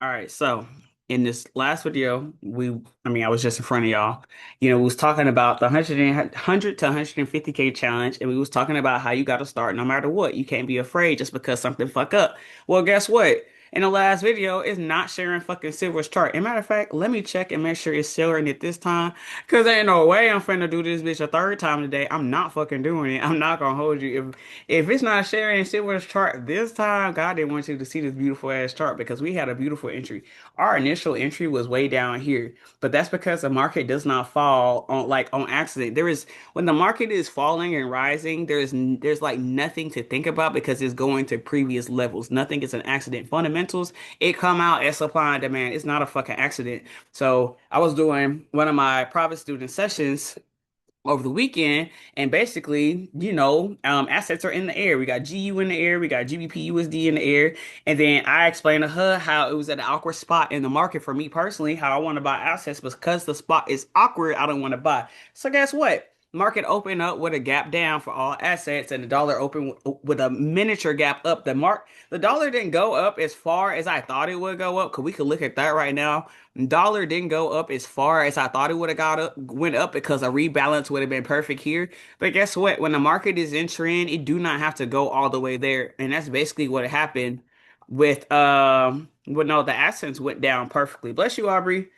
All right, so in this last video, I was just in front of y'all. We was talking about the 100 to 150K challenge, and we was talking about how you got to start no matter what. You can't be afraid just because something fuck up. Well, guess what? In the last video, it's not sharing fucking Silver's chart. As a matter of fact, let me check and make sure it's sharing it this time, because there ain't no way I'm finna do this bitch a third time today. I'm not fucking doing it. I'm not gonna hold you. If it's not sharing Silver's chart this time, God didn't want you to see this beautiful ass chart because we had a beautiful entry. Our initial entry was way down here, but that's because the market does not fall on accident. When the market is falling and rising, there's like nothing to think about because it's going to previous levels. Nothing is an accident. Fundamentals, it come out as supply and demand. It's not a fucking accident. So I was doing one of my private student sessions over the weekend, and basically, assets are in the air. We got GU in the air, we got GBP USD in the air, and then I explained to her how it was at an awkward spot in the market for me personally, how I want to buy assets, but because the spot is awkward, I don't want to buy. So guess what? Market opened up with a gap down for all assets, and the dollar opened with a miniature gap up. The dollar didn't go up as far as I thought it would go up, because we could look at that right now. Dollar didn't go up as far as I thought it would have went up because a rebalance would have been perfect here. But guess what? When the market is in trend, it do not have to go all the way there. And that's basically what happened no, the assets went down perfectly. Bless you, Aubrey.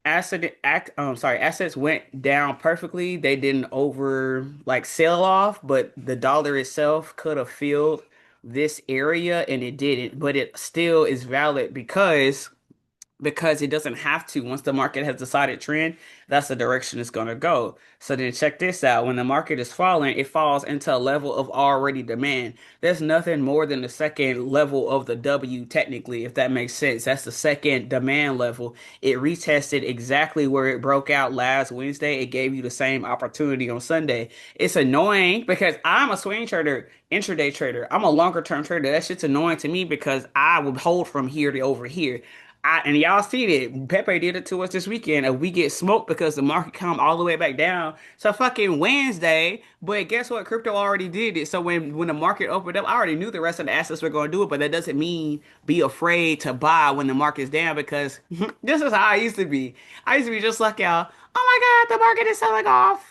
Assets went down perfectly. They didn't over like sell off, but the dollar itself could have filled this area and it didn't. But it still is valid because it doesn't have to. Once the market has decided trend, that's the direction it's going to go. So then check this out. When the market is falling, it falls into a level of already demand. There's nothing more than the second level of the W technically, if that makes sense. That's the second demand level. It retested exactly where it broke out last Wednesday. It gave you the same opportunity on Sunday. It's annoying because I'm a swing trader, intraday trader. I'm a longer term trader. That shit's annoying to me because I would hold from here to over here. And y'all seen it. Pepe did it to us this weekend. And we get smoked because the market come all the way back down. So fucking Wednesday. But guess what? Crypto already did it. So when the market opened up, I already knew the rest of the assets were going to do it. But that doesn't mean be afraid to buy when the market's down because this is how I used to be. I used to be just like y'all. Oh my God, the market is selling off.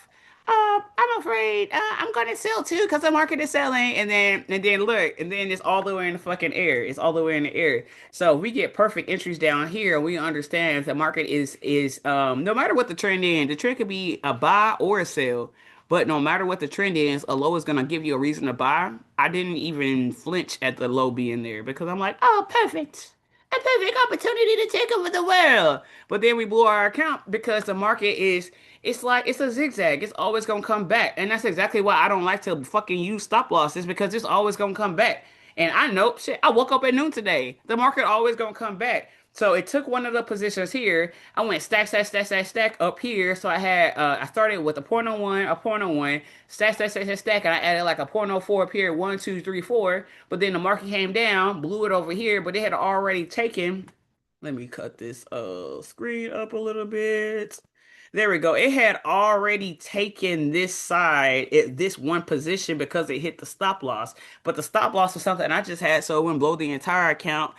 I'm afraid. I'm gonna sell too because the market is selling, and then look, and then it's all the way in the fucking air. It's all the way in the air. So we get perfect entries down here. We understand if the market is no matter what the trend could be a buy or a sell. But no matter what the trend is, a low is gonna give you a reason to buy. I didn't even flinch at the low being there because I'm like, oh, perfect. A perfect opportunity to take over the world. But then we blew our account because the market is it's like it's a zigzag. It's always gonna come back. And that's exactly why I don't like to fucking use stop losses because it's always gonna come back. And I know shit, I woke up at noon today. The market always gonna come back. So it took one of the positions here. I went stack, stack, stack, stack, stack up here. So I started with a point on one, a point on one, stack, stack, stack, stack, stack, and I added like a point on four up here, one, two, three, four. But then the market came down, blew it over here, but it had already taken. Let me cut this screen up a little bit. There we go. It had already taken this side, this one position because it hit the stop loss. But the stop loss was something I just had, so it wouldn't blow the entire account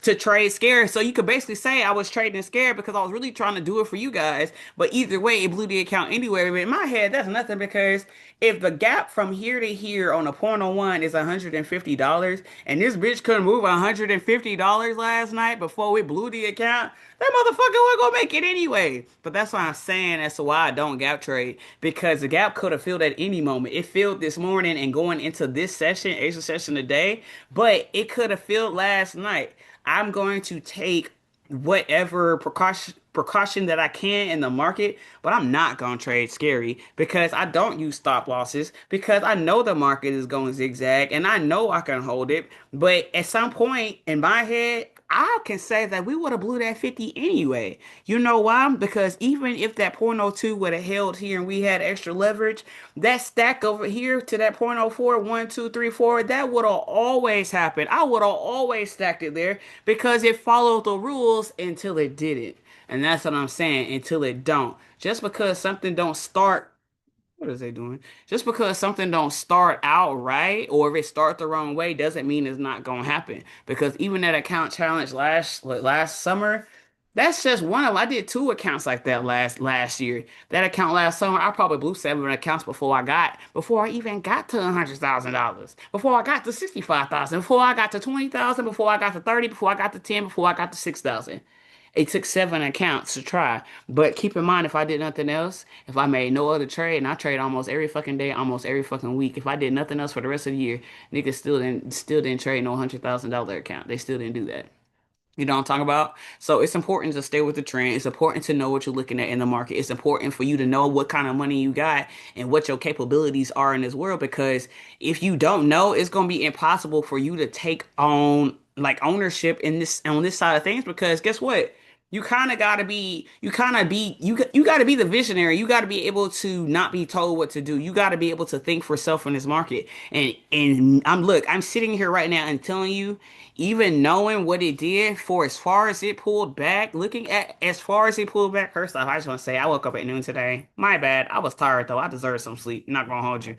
to trade scared. So you could basically say I was trading scared because I was really trying to do it for you guys. But either way, it blew the account anyway. But in my head, that's nothing because if the gap from here to here on a point on one is $150 and this bitch couldn't move $150 last night before we blew the account, that motherfucker was gonna make it anyway. But that's why I'm saying that's why I don't gap trade because the gap could have filled at any moment. It filled this morning and going into this session, Asia session today, but it could have filled last night. I'm going to take whatever precaution that I can in the market, but I'm not gonna trade scary because I don't use stop losses because I know the market is going zigzag and I know I can hold it. But at some point in my head, I can say that we would have blew that 50 anyway. You know why? Because even if that point oh 0.02 would have held here and we had extra leverage, that stack over here to that point oh 0.04, 1, 2, 3, 4, that would have always happened. I would have always stacked it there because it followed the rules until it didn't. And that's what I'm saying, until it don't. Just because something don't start What is they doing? Just because something don't start out right, or if it start the wrong way, doesn't mean it's not gonna happen. Because even that account challenge last summer, that's just one of. I did two accounts like that last year. That account last summer, I probably blew 7 accounts before I even got to $100,000, before I got to 65,000, before I got to 20,000, before I got to 30, before I got to 10, before I got to 6,000. It took 7 accounts to try. But keep in mind, if I did nothing else, if I made no other trade, and I trade almost every fucking day, almost every fucking week, if I did nothing else for the rest of the year, niggas still didn't trade no $100,000 account. They still didn't do that. You know what I'm talking about? So it's important to stay with the trend. It's important to know what you're looking at in the market. It's important for you to know what kind of money you got and what your capabilities are in this world, because if you don't know, it's going to be impossible for you to take on like ownership in this on this side of things, because guess what? You got to be the visionary. You got to be able to not be told what to do. You got to be able to think for self in this market. And I'm sitting here right now and telling you, even knowing what it did for as far as it pulled back, looking at as far as it pulled back, first off, I just want to say I woke up at noon today. My bad. I was tired though. I deserve some sleep. Not gonna hold you.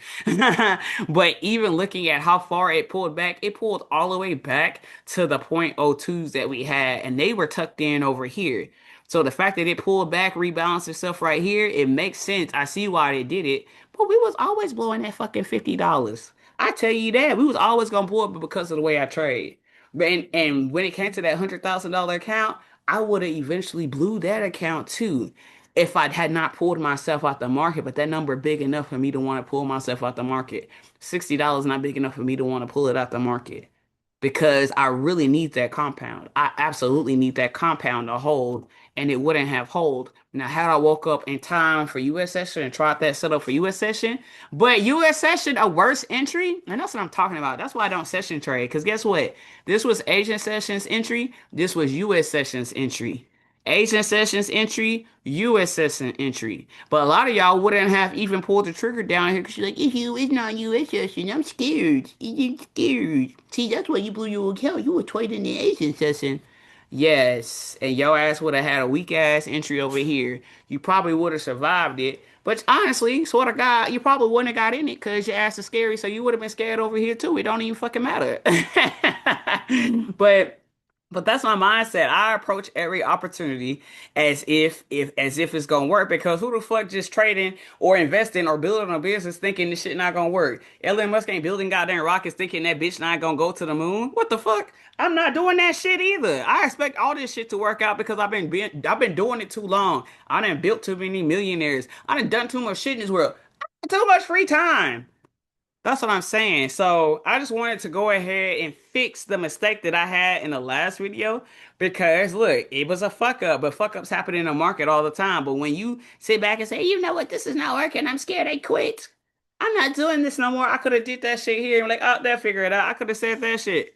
But even looking at how far it pulled back, it pulled all the way back to the point oh 0.02s that we had, and they were tucked in over here. So the fact that it pulled back, rebalanced itself right here, it makes sense. I see why they did it. But we was always blowing that fucking $50. I tell you that. We was always gonna blow it because of the way I trade. And when it came to that $100,000 account, I would have eventually blew that account too if I had not pulled myself out the market. But that number big enough for me to want to pull myself out the market. $60 not big enough for me to want to pull it out the market, because I really need that compound. I absolutely need that compound to hold, and it wouldn't have hold. Now, had I woke up in time for US session and tried that setup for US session, but US session a worse entry, and that's what I'm talking about. That's why I don't session trade. Because guess what? This was Asian sessions entry. This was US sessions entry. Asian sessions entry, US session entry. But a lot of y'all wouldn't have even pulled the trigger down here because you're like, it's not US session. I'm scared. I'm scared. See, that's why you blew your account. You were trading the Asian session. Yes, and your ass would have had a weak ass entry over here. You probably would have survived it. But honestly, sort of God, you probably wouldn't have got in it because your ass is scary. So you would have been scared over here too. It don't even fucking matter. But but that's my mindset. I approach every opportunity as if it's gonna work, because who the fuck just trading or investing or building a business thinking this shit not gonna work? Elon Musk ain't building goddamn rockets thinking that bitch not gonna go to the moon. What the fuck? I'm not doing that shit either. I expect all this shit to work out because I've been doing it too long. I done built too many millionaires. I done too much shit in this world. I got too much free time. That's what I'm saying. So I just wanted to go ahead and fix the mistake that I had in the last video, because look, it was a fuck up, but fuck ups happen in the market all the time. But when you sit back and say, you know what, this is not working, I'm scared, I quit. I'm not doing this no more. I could have did that shit here and like, oh, they'll figure it out. I could have said that shit.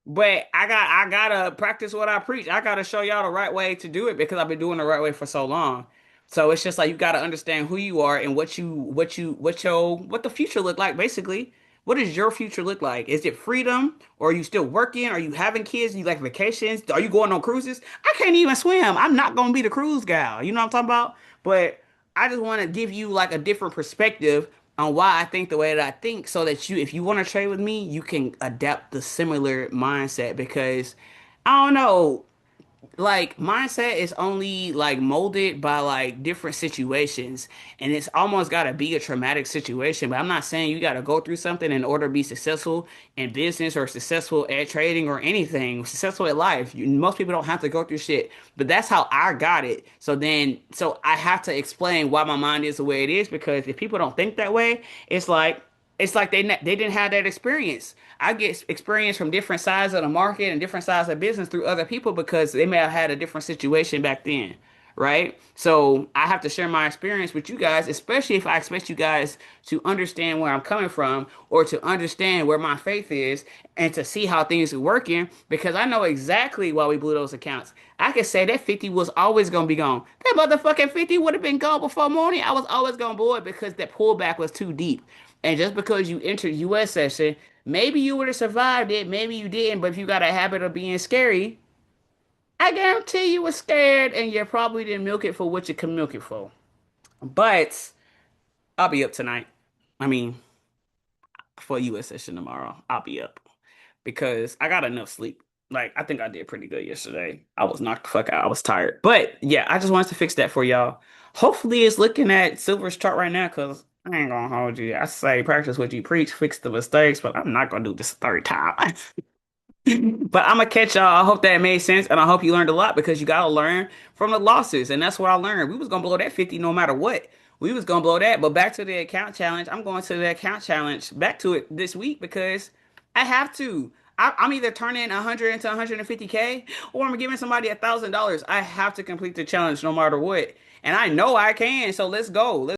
But I gotta practice what I preach. I gotta show y'all the right way to do it because I've been doing the right way for so long. So it's just like you gotta understand who you are and what the future look like, basically. What does your future look like? Is it freedom? Or are you still working? Are you having kids? Do you like vacations? Are you going on cruises? I can't even swim. I'm not gonna be the cruise gal. You know what I'm talking about? But I just want to give you like a different perspective on why I think the way that I think, so that if you want to trade with me, you can adapt the similar mindset, because I don't know, like mindset is only like molded by like different situations, and it's almost got to be a traumatic situation. But I'm not saying you got to go through something in order to be successful in business or successful at trading or anything, successful at life. Most people don't have to go through shit, but that's how I got it. So I have to explain why my mind is the way it is, because if people don't think that way, it's like they didn't have that experience. I get experience from different sides of the market and different sides of business through other people because they may have had a different situation back then, right? So I have to share my experience with you guys, especially if I expect you guys to understand where I'm coming from or to understand where my faith is and to see how things are working, because I know exactly why we blew those accounts. I could say that 50 was always going to be gone. That motherfucking 50 would have been gone before morning. I was always going to blow it because that pullback was too deep. And just because you entered US session, maybe you would have survived it, maybe you didn't, but if you got a habit of being scary, I guarantee you were scared and you probably didn't milk it for what you can milk it for. But I'll be up tonight. I mean, for a US session tomorrow, I'll be up because I got enough sleep. Like, I think I did pretty good yesterday. I was knocked the fuck out. I was tired. But yeah, I just wanted to fix that for y'all. Hopefully, it's looking at Silver's chart right now because I ain't gonna hold you. I say practice what you preach, fix the mistakes, but I'm not gonna do this a third time. But I'm gonna catch y'all. I hope that made sense, and I hope you learned a lot because you gotta learn from the losses, and that's what I learned. We was gonna blow that 50 no matter what. We was gonna blow that, but back to the account challenge. I'm going to the account challenge back to it this week because I have to. I'm either turning 100 into 150K or I'm giving somebody $1,000. I have to complete the challenge no matter what, and I know I can. So let's go.